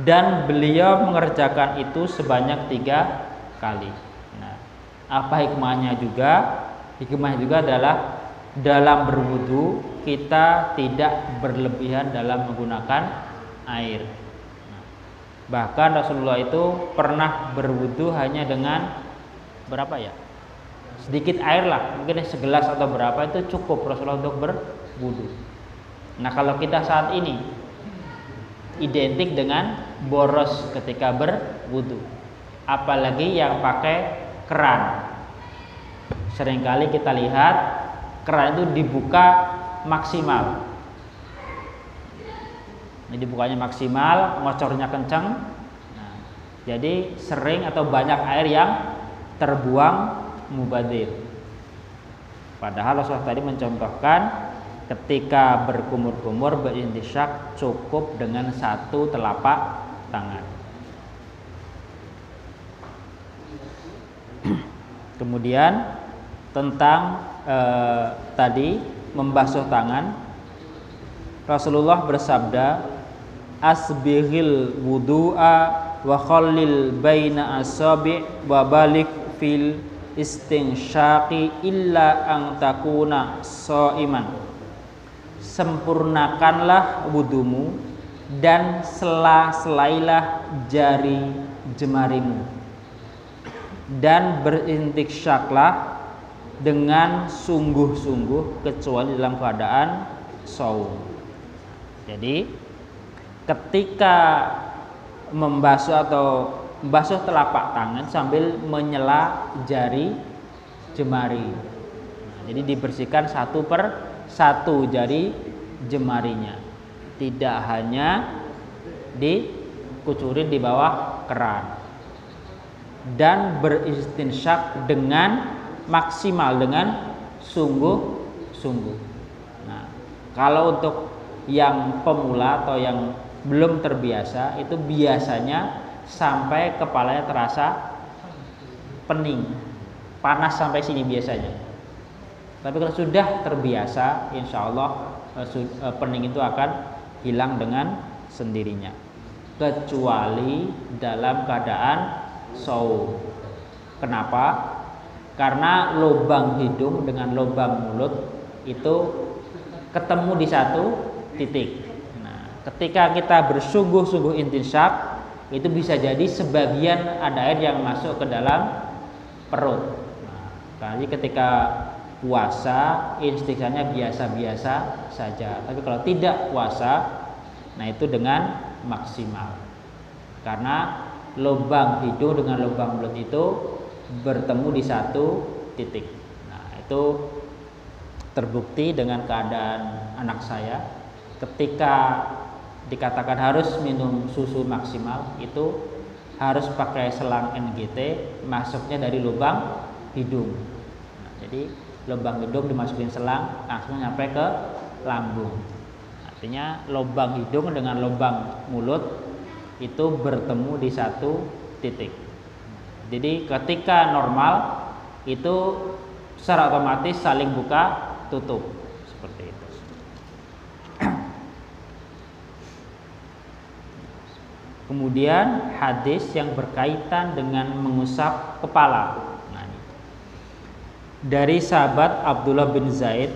Dan beliau mengerjakan itu sebanyak 3 kali. Nah, apa hikmahnya juga? Hikmahnya juga adalah dalam berwudu kita tidak berlebihan dalam menggunakan air. Bahkan Rasulullah itu pernah berwudu hanya dengan berapa ya? Sedikit air lah, mungkin segelas atau berapa itu cukup Rasulullah untuk berwudu. Nah, kalau kita saat ini identik dengan boros ketika berwudu, apalagi yang pakai keran. Seringkali kita lihat keran itu dibuka maksimal. Ini dibukanya maksimal, ngocornya kencang. Nah, jadi sering atau banyak air yang terbuang mubadir. Padahal Rasulullah tadi mencontohkan ketika berkumur-kumur berintisyak cukup dengan 1 telapak tangan. Kemudian tentang tadi membasuh tangan, Rasulullah bersabda, asbighil wudu'a wa khallil baina asabi' wa balik fil istinsyaqi illa an takuna shaiman. Sempurnakanlah wudumu dan sela-selailah jari jemarimu dan berintiksyaklah dengan sungguh-sungguh kecuali dalam keadaan shaum. Jadi ketika membasuh telapak tangan sambil menyela jari jemari. Jadi dibersihkan satu per satu jari jemarinya, tidak hanya dikucurin di bawah keran, dan beristinsyak dengan maksimal, dengan sungguh-sungguh. Nah, kalau untuk yang pemula atau yang belum terbiasa, itu biasanya sampai kepalanya terasa pening, panas sampai sini biasanya. Tapi kalau sudah terbiasa, insya Allah pening itu akan hilang dengan sendirinya, kecuali dalam keadaan saum. Kenapa? Karena lubang hidung dengan lubang mulut itu ketemu di satu titik. Nah, ketika kita bersungguh-sungguh intisyak, itu bisa jadi sebagian ada air yang masuk ke dalam perut. Nah, jadi ketika puasa instiksannya biasa-biasa saja. Tapi kalau tidak puasa, nah itu dengan maksimal. Karena lubang hidung dengan lubang mulut itu bertemu di satu titik. Nah, itu terbukti dengan keadaan anak saya ketika dikatakan harus minum susu maksimal, itu harus pakai selang NGT, masuknya dari lubang hidung. Nah, jadi lubang hidung dimasukin selang langsung nyampe ke lambung. Artinya lubang hidung dengan lubang mulut itu bertemu di satu titik. Jadi ketika normal itu secara otomatis saling buka tutup seperti itu. Kemudian hadis yang berkaitan dengan mengusap kepala. Dari sahabat Abdullah bin Zaid,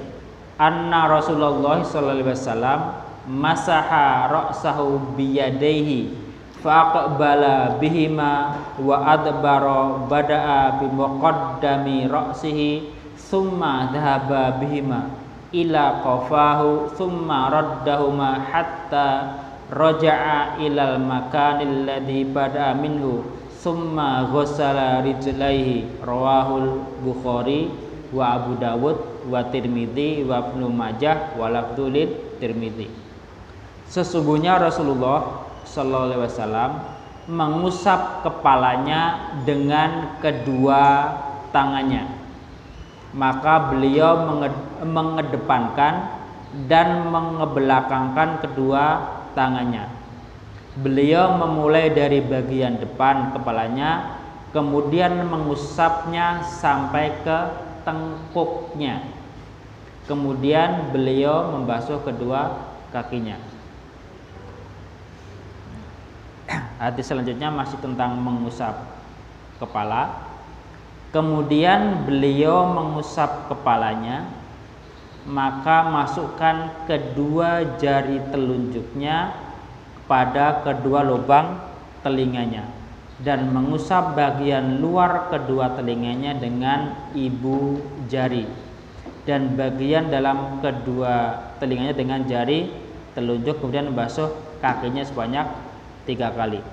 anna Rasulullah sallallahu alaihi wasallam masaha ra'sahu biyadaihi faqbala bihima wa adbara bada'a bi muqaddami ra'sihi summa dhahaba bihima ila qafahu summa raddahuma hatta raja'a ilal makanil ladzi bada'a minhu summa ghassala rijlaihi. Rawahul Bukhari wa Abu Dawud wa Tirmidzi wa Ibnu Majah wa lafdzul Tirmidzi. Sesungguhnya Rasulullah sallallahu alaihi wasallam mengusap kepalanya dengan kedua tangannya, maka beliau mengedepankan dan mengebelakangkan kedua tangannya. Beliau memulai dari bagian depan kepalanya, kemudian mengusapnya sampai ke tengkuknya. Kemudian beliau membasuh kedua kakinya. Hadis selanjutnya masih tentang mengusap kepala. Kemudian beliau mengusap kepalanya, maka masukkan kedua jari telunjuknya pada kedua lubang telinganya dan mengusap bagian luar kedua telinganya dengan ibu jari dan bagian dalam kedua telinganya dengan jari telunjuk, kemudian membasuh kakinya sebanyak 3 kali.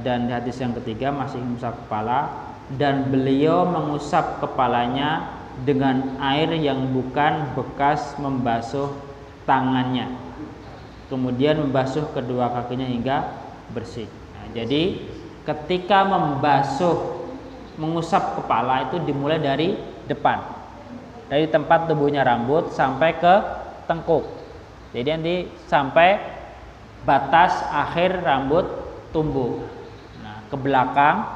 Dan di hadis yang ketiga masih mengusap kepala, dan beliau mengusap kepalanya dengan air yang bukan bekas membasuh tangannya, kemudian membasuh kedua kakinya hingga bersih. Nah, jadi ketika mengusap kepala itu dimulai dari depan, dari tempat tumbuhnya rambut sampai ke tengkuk. Jadi nanti sampai batas akhir rambut tumbuh. Nah, ke belakang,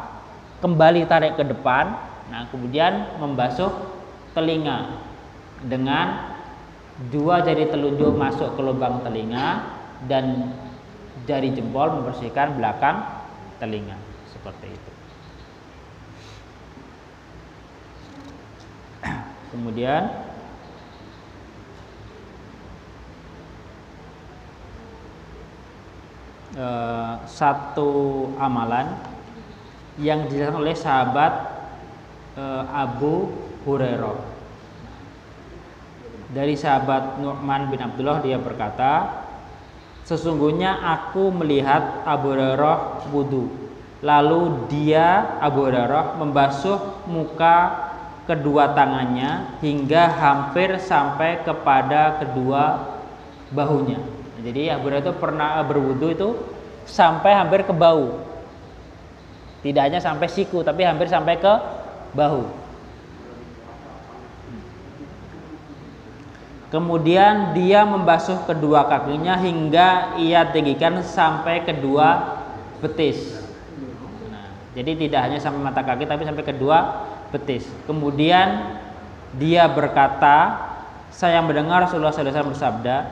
kembali tarik ke depan. Nah, kemudian membasuh telinga dengan dua jari telunjuk masuk ke lubang telinga dan jari jempol membersihkan belakang telinga, seperti itu. Kemudian satu amalan yang dijelaskan oleh sahabat Abu Hurairah. Dari sahabat Nu'man bin Abdullah, dia berkata, sesungguhnya aku melihat Abu Hurairah wudu, lalu dia, Abu Hurairah, membasuh muka kedua tangannya hingga hampir sampai kepada kedua bahunya. Jadi Abu Hurairah itu pernah berwudu itu sampai hampir ke bahu, tidak hanya sampai siku tapi hampir sampai ke bahu. Kemudian dia membasuh kedua kakinya hingga ia tinggikan sampai kedua betis. Nah, jadi tidak hanya sampai mata kaki tapi sampai kedua betis. Kemudian dia berkata, saya mendengar Rasulullah SAW bersabda,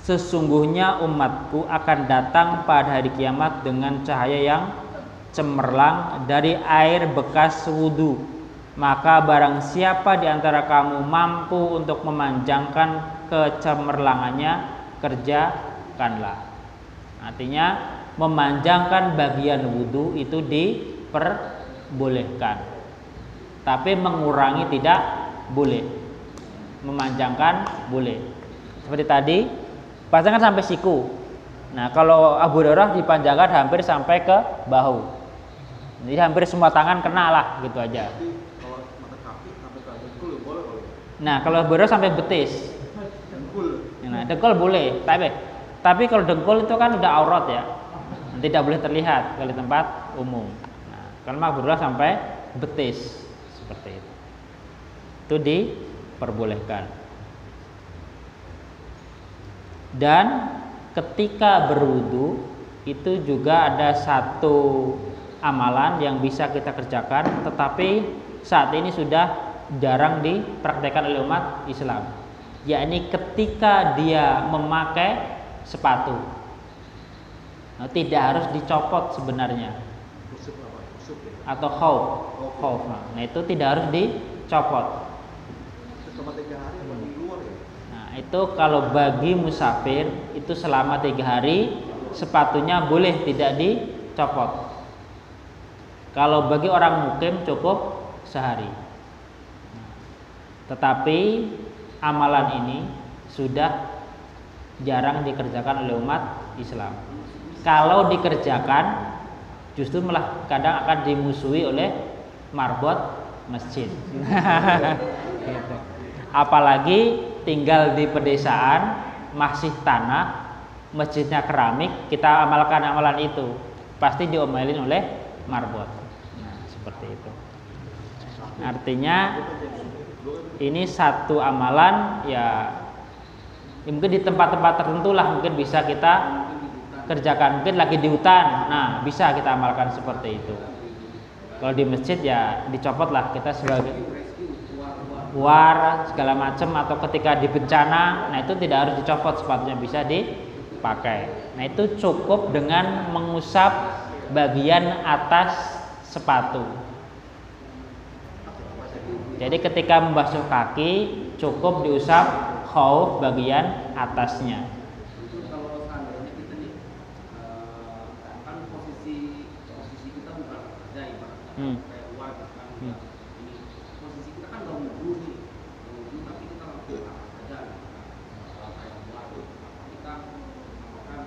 sesungguhnya umatku akan datang pada hari kiamat dengan cahaya yang cemerlang dari air bekas wudu. Maka barang siapa di antara kamu mampu untuk memanjangkan kecemerlangannya, kerjakanlah. Artinya memanjangkan bagian wudu itu diperbolehkan, tapi mengurangi tidak boleh. Memanjangkan boleh. Seperti tadi, panjangkan sampai siku. Nah, kalau Abu Hurairah dipanjangkan hampir sampai ke bahu. Jadi hampir semua tangan kena lah, gitu aja. Nah, kalau Abu Hurairah sampai betis. Nah, dengkul boleh, tapi kalau dengkul itu kan udah aurat ya, tidak boleh terlihat kalau di tempat umum. Nah, kalau Abu Hurairah sampai betis seperti itu diperbolehkan. Dan ketika berwudu itu juga ada satu amalan yang bisa kita kerjakan, tetapi saat ini sudah jarang dipraktekkan oleh umat Islam, yakni ketika dia memakai sepatu. Nah, tidak harus dicopot sebenarnya, atau khauf. Nah, itu tidak harus dicopot. Nah, itu kalau bagi musafir itu selama 3 hari sepatunya boleh tidak dicopot. Kalau bagi orang mukim cukup sehari. Tetapi amalan ini sudah jarang dikerjakan oleh umat Islam. Kalau dikerjakan justru malah kadang akan dimusuhi oleh marbot masjid. Gitu. Apalagi tinggal di pedesaan, masih tanah, masjidnya keramik, kita amalkan amalan itu, pasti diomelin oleh marbot. Nah, seperti itu. Artinya ini satu amalan ya mungkin di tempat-tempat tertentu lah mungkin bisa kita kerjakan. Mungkin lagi di hutan, nah bisa kita amalkan seperti itu. Kalau di masjid ya dicopot lah kita sebagai war segala macam, atau ketika di bencana, nah itu tidak harus dicopot, sepatunya bisa dipakai. Nah itu cukup dengan mengusap bagian atas sepatu. Jadi ketika membasuh kaki cukup diusap khauf bagian atasnya. Kalau seandainya kita nih kan posisi kita bukan kerja ibaratnya kayak luar kan ini posisi kita kan nggak wudu nih, tapi kita langsung kerja kayak luar kita kan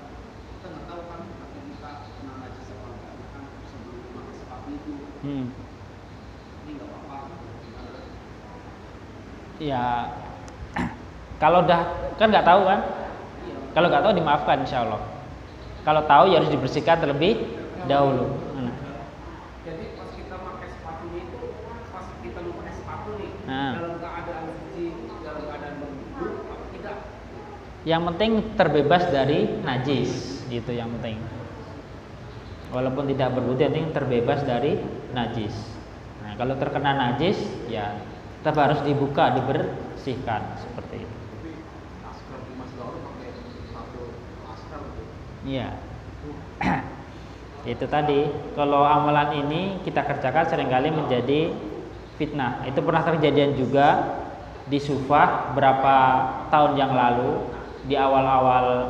kita nggak tahu kan nanti kita kena najis apa enggak kan sebelum memakai sepatu itu. Ini nggak apa-apa. Ya kalau udah kan nggak tahu kan, kalau nggak tahu dimaafkan insya Allah. Kalau tahu ya harus dibersihkan terlebih dahulu. Jadi pas kita pakai sepatunya itu, pas kita pakai sepatu nih, dalam keadaan suci, dalam keadaan berwudu, apa tidak? Yang penting terbebas dari najis, itu yang penting. Walaupun tidak berwudu, yang penting terbebas dari najis. Nah, kalau terkena najis, ya tetap harus dibuka, dibersihkan seperti itu. Iya. Itu tadi, kalau amalan ini kita kerjakan seringkali menjadi fitnah. Itu pernah kejadian juga di Sufah berapa tahun yang lalu, di awal-awal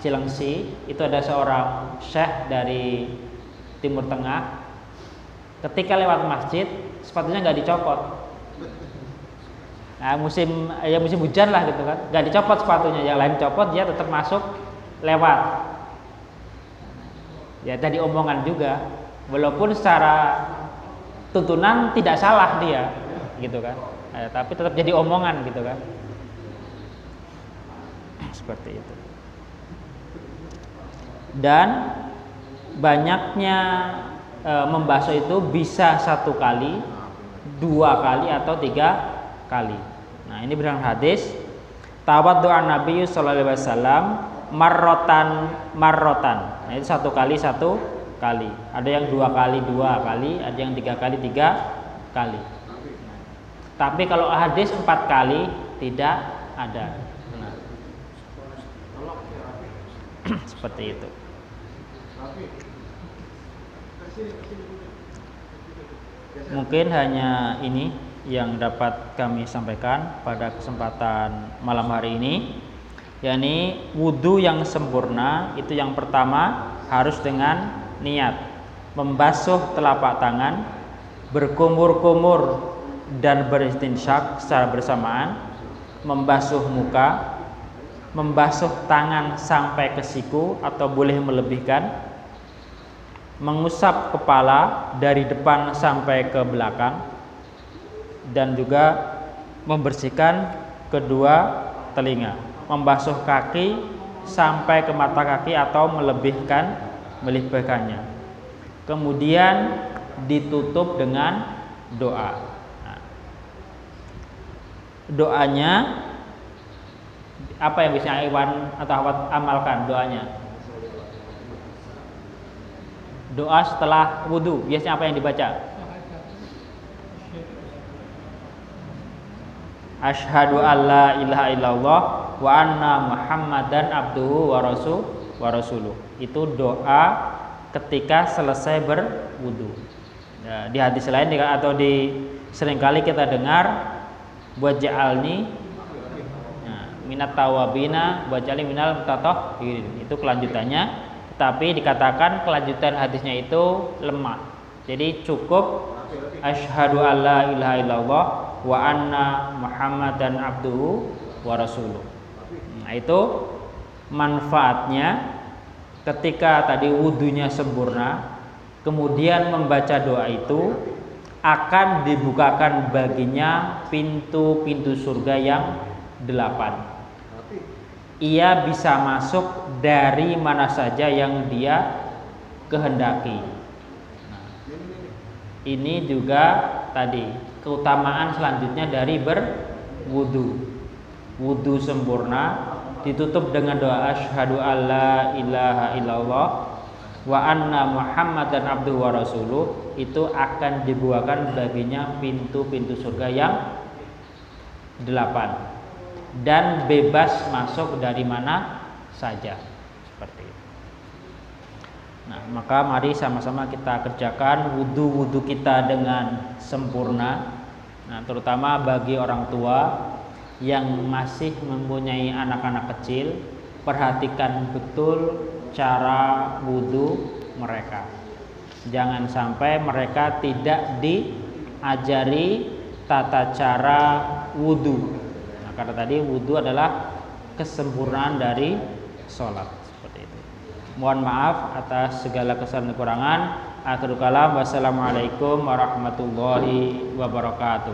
Cilengsi. Itu ada seorang syekh dari Timur Tengah. Ketika lewat masjid, sepatunya nggak dicopot. Nah, musim hujan lah gitu kan, nggak dicopot sepatunya, yang lain copot dia tetap masuk lewat. Ya tadi omongan juga, walaupun secara tuntunan tidak salah dia, gitu kan, tapi tetap jadi omongan gitu kan, seperti itu. Dan banyaknya membasuh itu bisa 1 kali, 2 kali atau 3 kali. Nah ini berdasarkan hadis tawaddu'an Nabi sallallahu alaihi wasallam marrotan. Nah itu 1 kali 1 kali. Ada yang 2 kali 2 kali, ada yang 3 kali 3 kali. Tapi kalau hadis 4 kali tidak ada. Nah, seperti itu. Mungkin hanya ini yang dapat kami sampaikan pada kesempatan malam hari ini, yakni wudhu yang sempurna itu yang pertama harus dengan niat membasuh telapak tangan, berkumur-kumur dan beristinsyak secara bersamaan, membasuh muka, membasuh tangan sampai ke siku atau boleh melebihkan, mengusap kepala dari depan sampai ke belakang, dan juga membersihkan kedua telinga, membasuh kaki sampai ke mata kaki atau melebihkannya. Kemudian ditutup dengan doa. Nah, doanya apa yang bisa Iwan atau Awad amalkan doanya? Doa setelah wudhu biasanya apa yang dibaca? Asyhadu alla ilaha illallah wa anna Muhammadan abduhu wa rasuluh. Itu doa ketika selesai berwudu. Nah, di hadis lain atau seringkali kita dengar waj'alni minat tawabina waj'alni minal mutatahhirin. Itu kelanjutannya. Tapi dikatakan kelanjutan hadisnya itu lemah. Jadi cukup asyhadu alla ilaha illallah wa anna Muhammadan abduhu wa rasuluh. Nah, itu manfaatnya ketika tadi wudunya sempurna, kemudian membaca doa itu akan dibukakan baginya pintu-pintu surga yang 8. Ia bisa masuk dari mana saja yang dia kehendaki. Nah, ini juga tadi keutamaan selanjutnya dari berwudu. Wudu sempurna ditutup dengan doa asyhadu alla ilaha illallah wa anna Muhammadan abduhu wa rasuluh. Itu akan dibukakan baginya pintu-pintu surga yang 8 dan bebas masuk dari mana saja, seperti itu. Nah, maka mari sama-sama kita kerjakan wudu-wudu kita dengan sempurna. Nah, terutama bagi orang tua yang masih mempunyai anak-anak kecil, perhatikan betul cara wudu mereka. Jangan sampai mereka tidak diajari tata cara wudu. Karena tadi wudhu adalah kesempurnaan dari sholat, seperti itu. Mohon maaf atas segala kesalahan dan kekurangan. Akhirul kalam, wassalamualaikum warahmatullahi wabarakatuh.